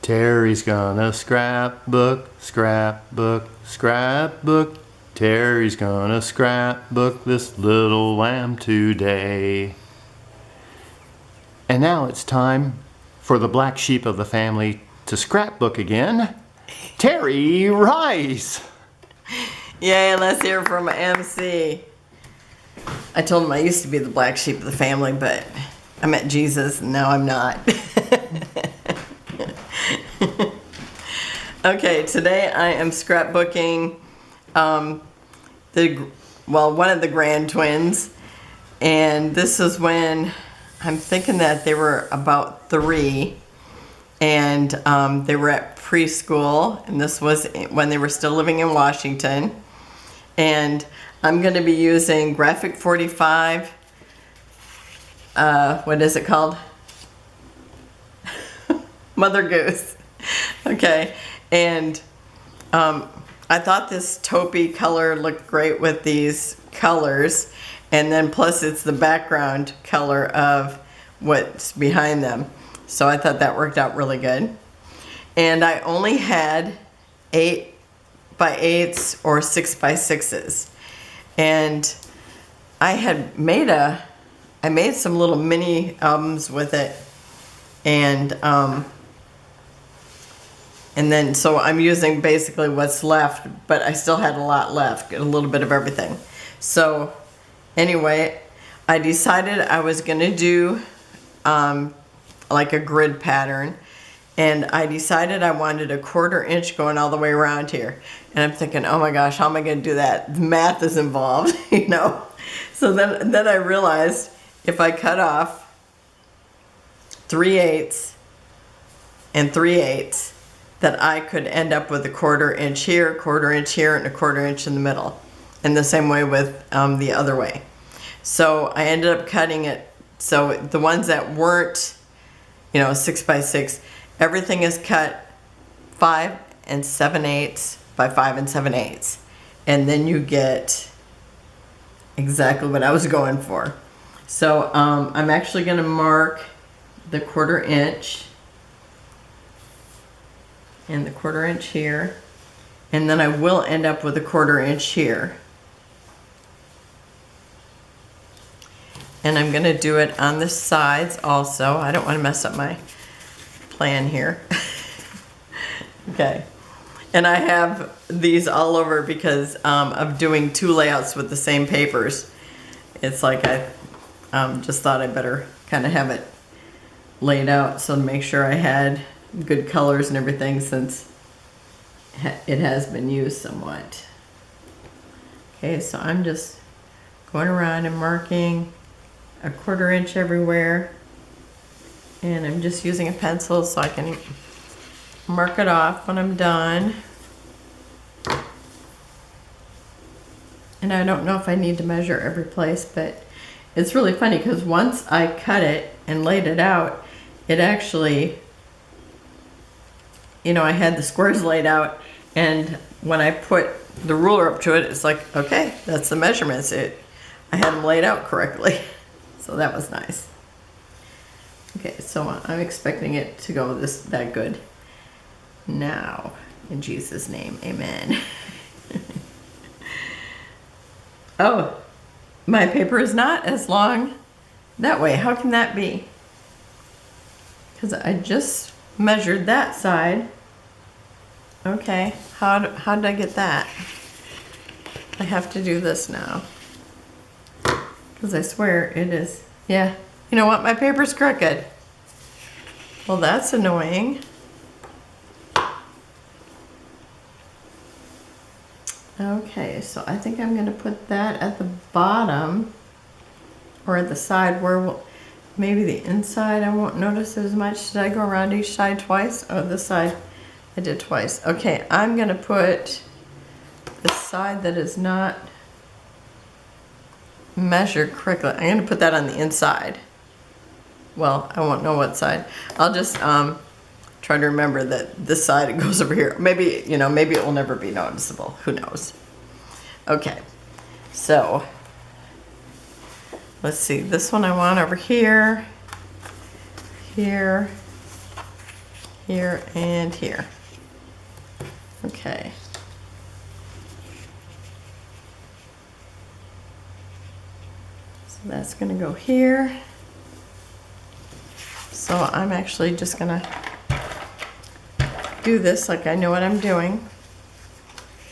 Terry's gonna scrapbook, scrapbook, scrapbook. Terry's gonna scrapbook this little lamb today. And now it's time for the black sheep of the family to scrapbook again. Terry Rice! Yay, let's hear from MC. I told him I used to be the black sheep of the family, but I met Jesus and now I'm not. Okay, today I am scrapbooking one of the grand twins, and this is when I'm thinking that they were about 3, and they were at preschool, and this was when they were still living in Washington. And I'm going to be using Graphic 45, what is it called? Mother Goose. Okay, and I thought this taupey color looked great with these colors, and then plus it's the background color of what's behind them. So I thought that worked out really good. And I only had 8x8s or 6x6s. And I had made some little mini albums with it. And then, so I'm using basically what's left, but I still had a lot left, a little bit of everything. So anyway, I decided I was gonna do like a grid pattern, and I decided I wanted a 1/4 inch going all the way around here. And I'm thinking, oh my gosh, how am I gonna do that? Math is involved, you know? So then I realized if I cut off 3/8 and 3/8, that I could end up with a 1/4 inch here, 1/4 inch here, and a 1/4 inch in the middle. And the same way with the other way. So I ended up cutting it, so the ones that weren't, 6x6, everything is cut 5 7/8 by 5 7/8. And then you get exactly what I was going for. So I'm actually gonna mark the 1/4 inch and the 1/4 inch here, and then I will end up with a 1/4 inch here. And I'm gonna do it on the sides also. I don't want to mess up my plan here. Okay, and I have these all over because of doing 2 layouts with the same papers. It's like I just thought I better kind of have it laid out so to make sure I had good colors and everything, since it has been used somewhat. Okay, so I'm just going around and marking a 1/4 inch everywhere, and I'm just using a pencil so I can mark it off when I'm done. And I don't know if I need to measure every place, but it's really funny because once I cut it and laid it out, it actually, I had the squares laid out, and when I put the ruler up to it, it's like, okay, that's the measurements. I had them laid out correctly. So that was nice. Okay, so I'm expecting it to go that good. Now, in Jesus' name, amen. Oh, my paper is not as long that way. How can that be? Because I just measured that side. Okay, how did I get that? I have to do this now. Because I swear it is. Yeah, you know what? My paper's crooked. Well, that's annoying. Okay, so I think I'm going to put that at the bottom, or at the side where maybe the inside I won't notice it as much. Did I go around each side twice? Oh, this side I did twice. Okay, I'm going to put the side that is not measured correctly. I'm going to put that on the inside. Well, I won't know what side. I'll just try to remember that this side it goes over here. Maybe, maybe it will never be noticeable. Who knows? Okay, so let's see. This one I want over here, here, here, and here. Okay. So that's gonna go here. So I'm actually just gonna do this like I know what I'm doing.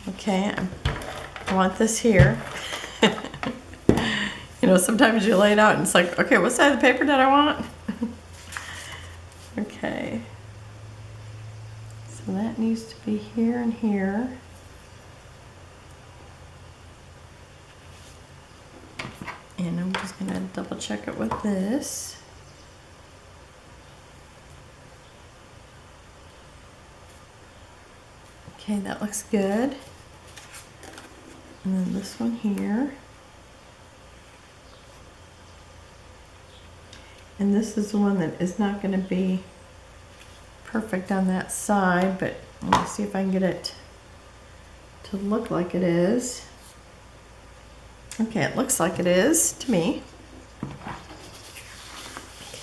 Okay, I want this here. You know, sometimes you lay it out and it's like, okay, what side of the paper did I want? Okay. So that needs to be here and here. And I'm just gonna double check it with this. Okay, that looks good. And then this one here. And this is the one that is not going to be perfect on that side, but let me see if I can get it to look like it is. Okay, it looks like it is to me.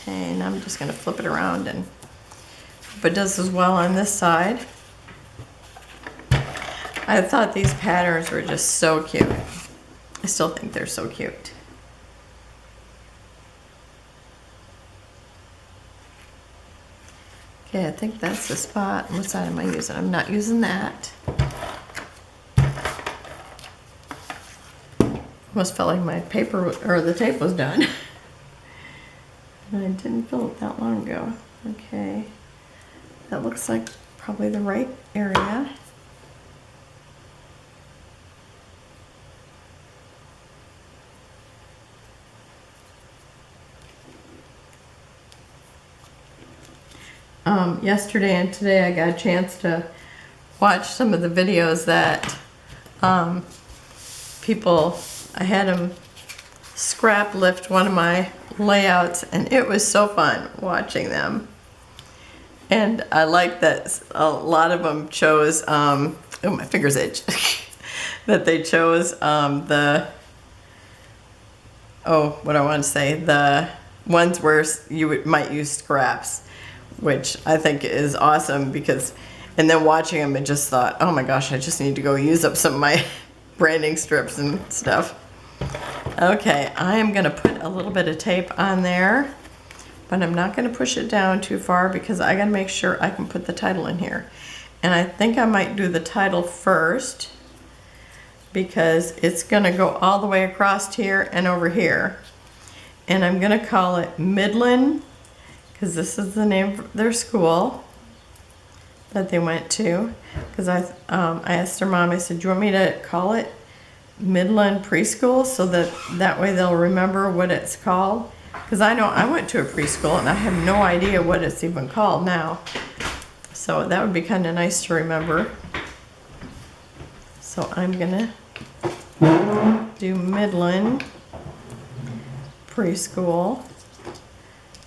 Okay, and I'm just going to flip it around and hope it does as well on this side. I thought these patterns were just so cute. I still think they're so cute. Okay, I think that's the spot. What side am I using? I'm not using that. Almost felt like my paper or the tape was done. And I didn't fill it that long ago. Okay, that looks like probably the right area. Yesterday and today I got a chance to watch some of the videos that I had them scrap lift one of my layouts, and it was so fun watching them. And I like that a lot of them chose, oh my fingers itch, that they chose the ones where you might use scraps, which I think is awesome because, and then watching them, I just thought, oh my gosh, I just need to go use up some of my branding strips and stuff. Okay, I am gonna put a little bit of tape on there, but I'm not gonna push it down too far because I gotta make sure I can put the title in here. And I think I might do the title first because it's gonna go all the way across here and over here. And I'm gonna call it Midland, because this is the name of their school that they went to. Because I asked their mom, I said, do you want me to call it Midland Preschool so that way they'll remember what it's called? Because I know I went to a preschool and I have no idea what it's even called now. So that would be kind of nice to remember. So I'm gonna do Midland Preschool.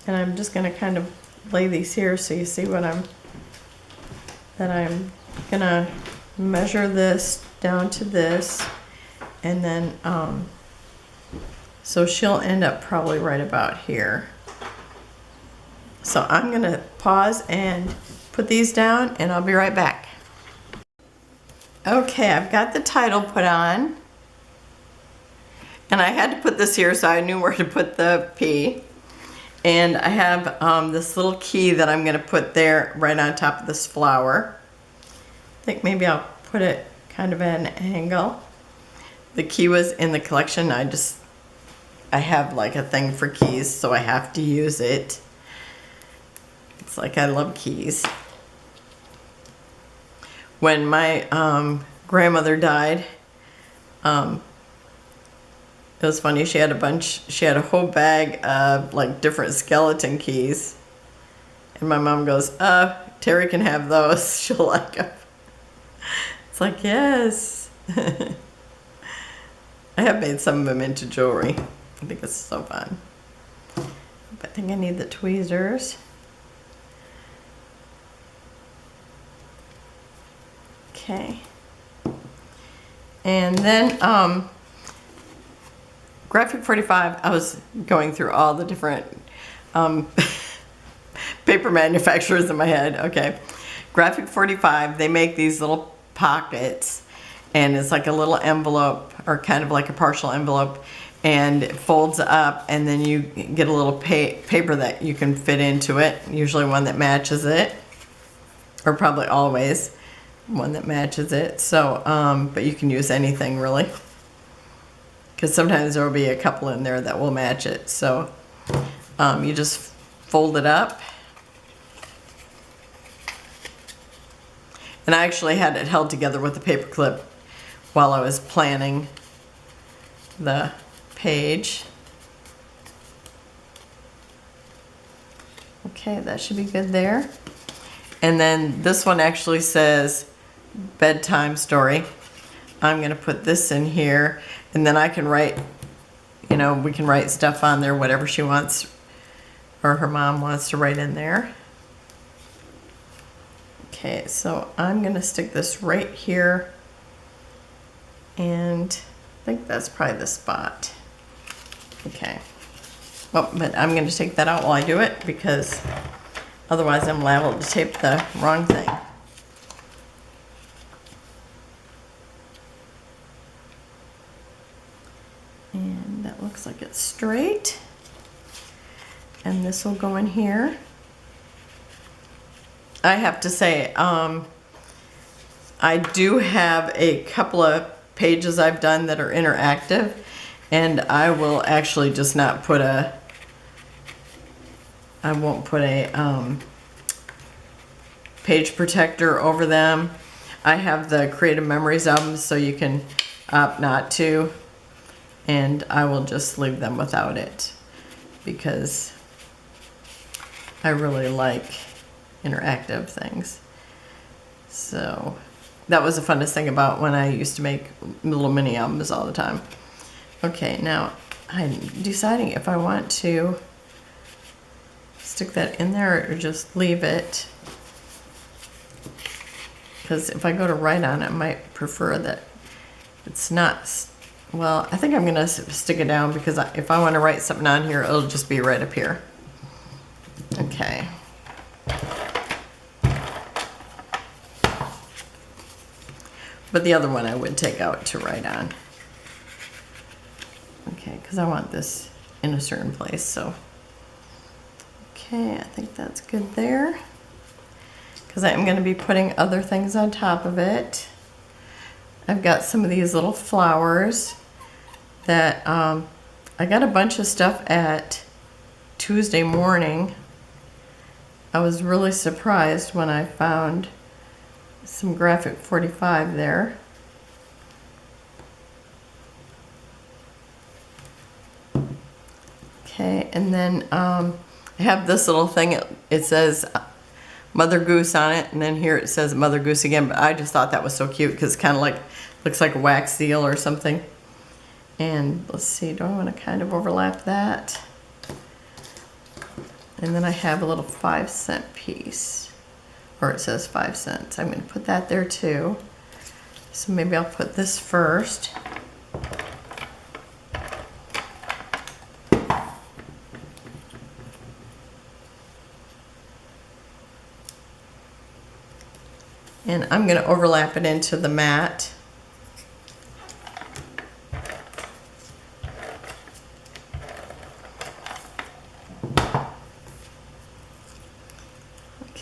And I'm just going to kind of lay these here so you see what I'm going to measure this down to this, and then so she'll end up probably right about here. So I'm going to pause and put these down and I'll be right back. Okay, I've got the title put on, and I had to put this here so I knew where to put the P. And I have this little key that I'm going to put there right on top of this flower. I think maybe I'll put it kind of at an angle. The key was in the collection. I have like a thing for keys, so I have to use it. It's like I love keys. When my grandmother died, it was funny, she had a whole bag of like different skeleton keys. And my mom goes, Terry can have those, she'll like them. It's like, yes. I have made some of them into jewelry. I think it's so fun. I think I need the tweezers. Okay. And then, Graphic 45, I was going through all the different paper paper manufacturers in my head. Okay. Graphic 45, they make these little pockets, and it's like a little envelope, or kind of like a partial envelope, and it folds up, and then you get a little paper that you can fit into it, usually one that matches it, or probably always one that matches it. So, but you can use anything really, because sometimes there will be a couple in there that will match it. So you just fold it up. And I actually had it held together with a paper clip while I was planning the page. Okay, that should be good there. And then this one actually says bedtime story. I'm gonna put this in here, and then I can write, you know, we can write stuff on there, whatever she wants, or her mom wants to write in there. Okay, so I'm gonna stick this right here, and I think that's probably the spot. Okay, well, but I'm gonna take that out while I do it, because otherwise I'm liable to tape the wrong thing. And that looks like it's straight. And this will go in here. I have to say, I do have a couple of pages I've done that are interactive, and I will actually just not put I won't put a page protector over them. I have the Creative Memories album, so you can opt not to, and I will just leave them without it, because I really like interactive things. So that was the funnest thing about when I used to make little mini albums all the time. Okay, now I'm deciding if I want to stick that in there or just leave it, because if I go to write on it, I might prefer that it's not, well, I think I'm gonna stick it down, because if I want to write something on here, it'll just be right up here. Okay. But the other one I would take out to write on. Okay, because I want this in a certain place, so. Okay, I think that's good there. Because I'm going to be putting other things on top of it. I've got some of these little flowers that I got a bunch of stuff at Tuesday morning. I was really surprised when I found some graphic 45 there. Okay, and then I have this little thing. It says Mother Goose on it, and then here it says Mother Goose again, but I just thought that was so cute, because it kind of like looks like a wax seal or something. And let's see, do I want to kind of overlap that? And then I have a little 5-cent piece, or it says 5 cents. I'm going to put that there too. So maybe I'll put this first. And I'm going to overlap it into the mat.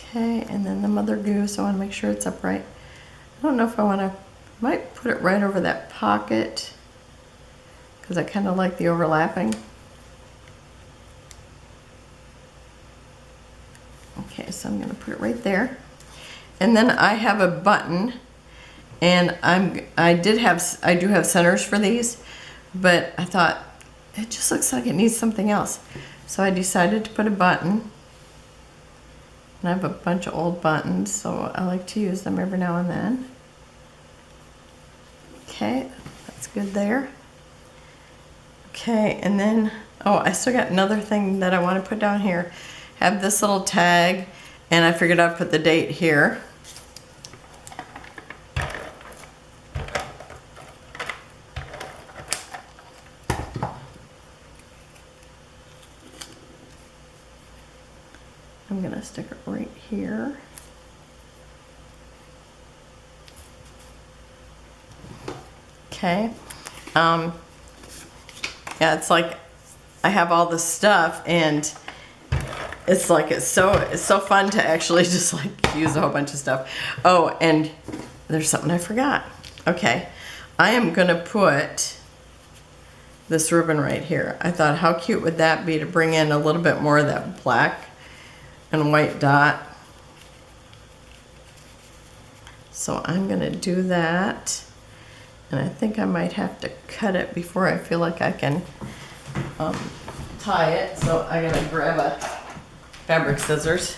Okay, and then the Mother Goose, I want to make sure it's upright. I don't know if I want to, might put it right over that pocket, because I kind of like the overlapping. Okay, so I'm going to put it right there. And then I have a button, and I do have centers for these, but I thought it just looks like it needs something else. So I decided to put a button. And I have a bunch of old buttons, so I like to use them every now and then. Okay, that's good there. Okay, and then, oh, I still got another thing that I want to put down here. Have this little tag, and I figured I'd put the date here. I'm gonna stick it Okay. Yeah, it's like I have all this stuff, and it's like it's so fun to actually just like use a whole bunch of stuff. Oh, and there's something I forgot. Okay, I am gonna put this ribbon right here. I thought, how cute would that be to bring in a little bit more of that black and white dot. So I'm gonna do that, and I think I might have to cut it before I feel like I can tie it. So I gotta grab a fabric scissors.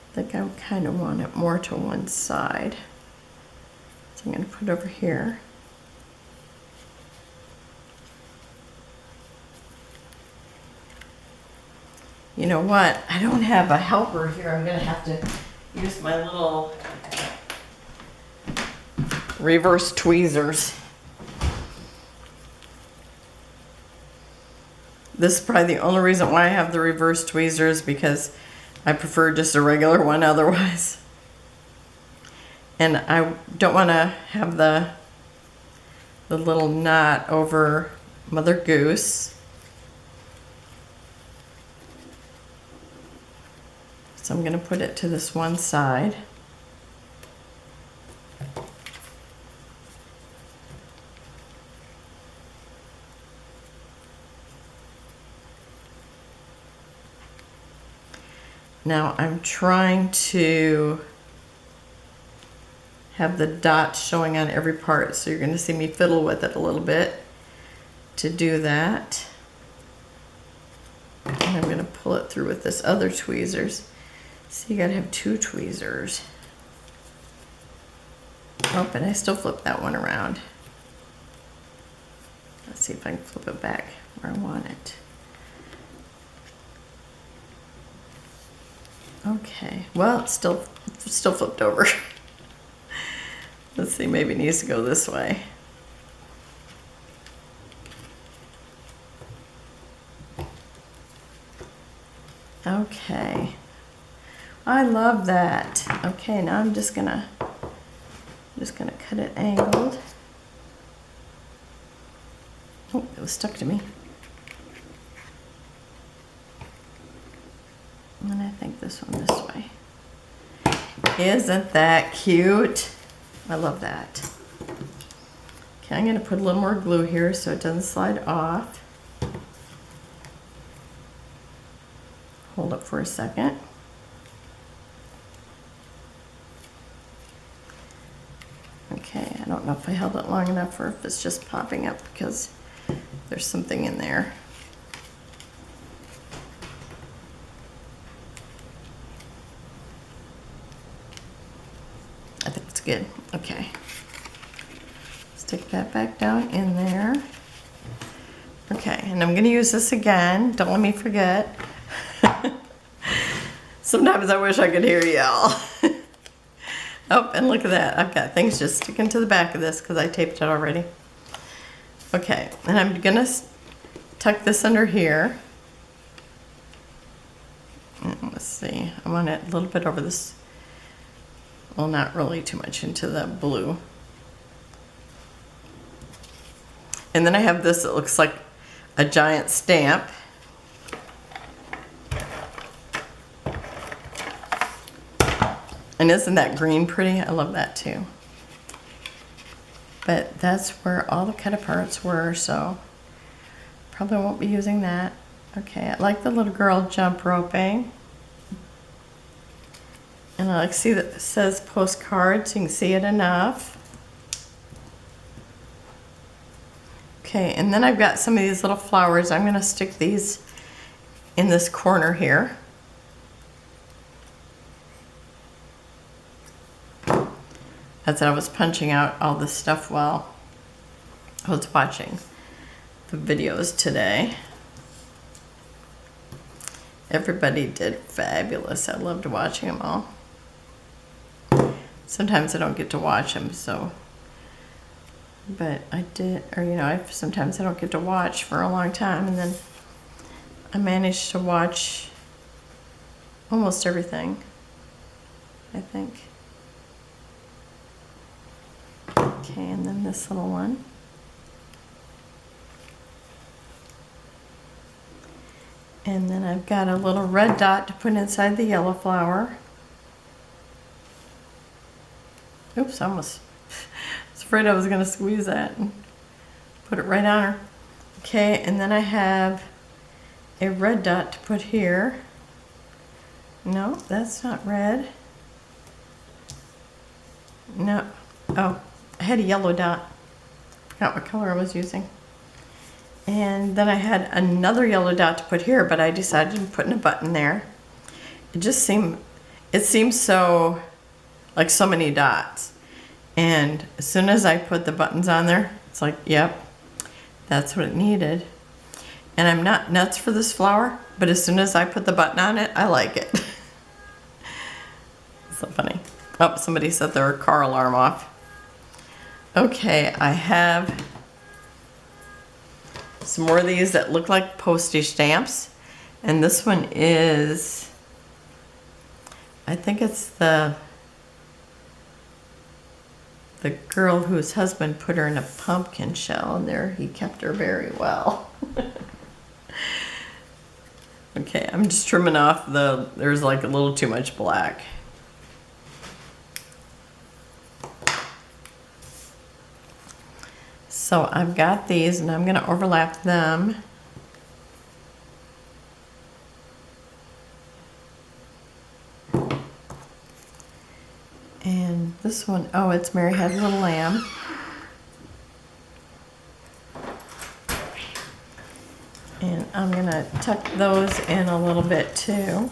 I think I kind of want it more to one side. So I'm going to put it over here. You know what? I don't have a helper here. I'm going to have to use my little reverse tweezers. This is probably the only reason why I have the reverse tweezers, because I prefer just a regular one otherwise. And I don't want to have the little knot over Mother Goose. So I'm going to put it to this one side. Now I'm trying to have the dots showing on every part, so you're going to see me fiddle with it a little bit to do that. And I'm going to pull it through with this other tweezers. So you got to have two tweezers. Oh, but I still flip that one around. Let's see if I can flip it back where I want it. Okay, well, it's still flipped over. Let's see, maybe it needs to go this way. Okay, I love that. Okay, now I'm just gonna cut it angled. Oh, it was stuck to me. And I think this one this way. Isn't that cute? I love that. Okay, I'm going to put a little more glue here so it doesn't slide off. Hold up for a second. Okay, I don't know if I held it long enough or if it's just popping up because there's something in there. I think it's good. Okay. Stick that back down in there. Okay, and I'm going to use this again. Don't let me forget. Sometimes I wish I could hear y'all. Oh, and look at that. I've got things just sticking to the back of this because I taped it already. Okay, and I'm going to tuck this under here. And let's see. I want it a little bit over this. Well, not really too much into the blue. And then I have this that looks like a giant stamp. And isn't that green pretty? I love that too. But that's where all the cut aparts were, so probably won't be using that. Okay, I like the little girl jump roping. And I like to see that it says postcard so you can see it enough. Okay, and then I've got some of these little flowers. I'm going to stick these in this corner here. As I was punching out all this stuff while I was watching the videos today. Everybody did fabulous. I loved watching them all. Sometimes I don't get to watch them, so but I did, or you know, sometimes I don't get to watch for a long time, and then I managed to watch almost everything, I think. Okay, and then this little one. And then I've got a little red dot to put inside the yellow flower. Oops, I almost was afraid I was gonna squeeze that and put it right on her. Okay, and then I have a red dot to put here. No, that's not red. No, oh, I had a yellow dot. Forgot what color I was using. And then I had another yellow dot to put here, but I decided to put in a button there. It seems so, like so many dots. And as soon as I put the buttons on there, it's like, yep, that's what it needed. And I'm not nuts for this flower, but as soon as I put the button on it, I like it. So funny. Oh, somebody set their car alarm off. Okay, I have some more of these that look like postage stamps. And this one is, I think it's the girl whose husband put her in a pumpkin shell, and there he kept her very well. Okay, I'm just trimming off there's like a little too much black. So I've got these, and I'm going to overlap them. And this one, oh, it's Mary Had a Little Lamb. And I'm going to tuck those in a little bit too.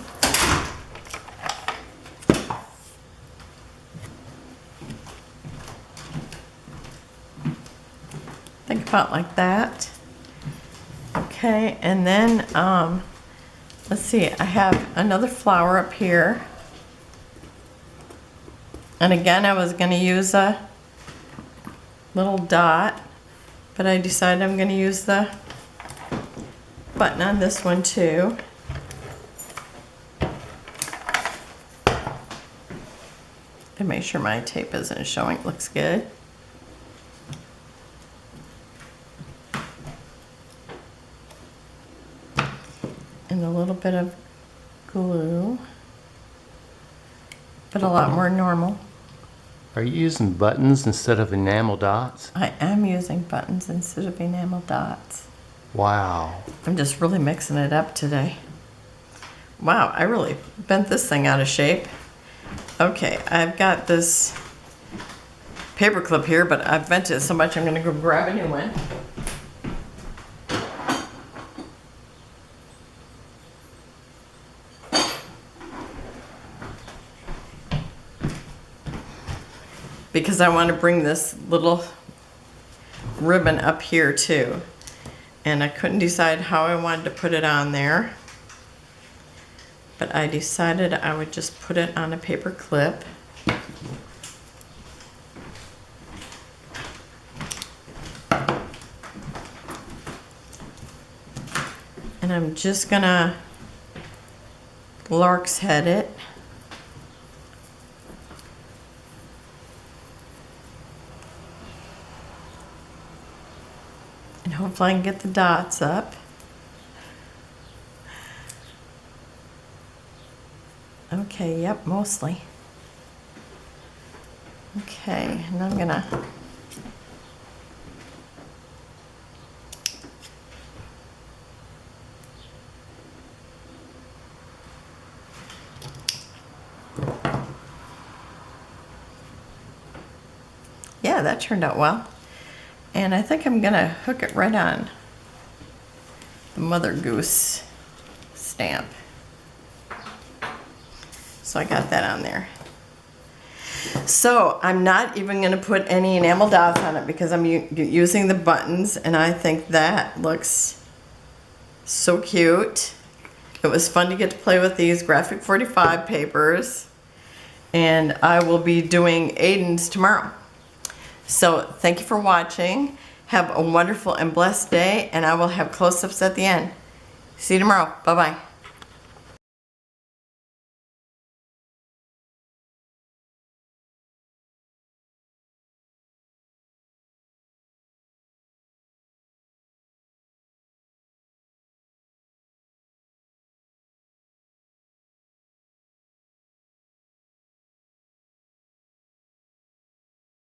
Think about like that. Okay, and then let's see, I have another flower up here. And again, I was going to use a little dot, but I decided I'm going to use the button on this one too. And make sure my tape isn't showing. It looks good. And a little bit of glue, but a lot more normal. Are you using buttons instead of enamel dots? I am using buttons instead of enamel dots. Wow. I'm just really mixing it up today. Wow, I really bent this thing out of shape. Okay, I've got this paper clip here, but I've bent it so much I'm gonna go grab a new one. Because I want to bring this little ribbon up here too. And I couldn't decide how I wanted to put it on there. But I decided I would just put it on a paper clip. And I'm just gonna lark's head it. And hopefully I can get the dots up. Okay, yep, mostly. Okay, and I'm gonna yeah, that turned out well. And I think I'm gonna hook it right on the Mother Goose stamp. So I got that on there. So I'm not even gonna put any enamel dots on it because I'm using the buttons, and I think that looks so cute. It was fun to get to play with these graphic 45 papers, and I will be doing Aiden's tomorrow. So thank you for watching. Have a wonderful and blessed day, and I will have close-ups at the end. See you tomorrow. Bye-bye.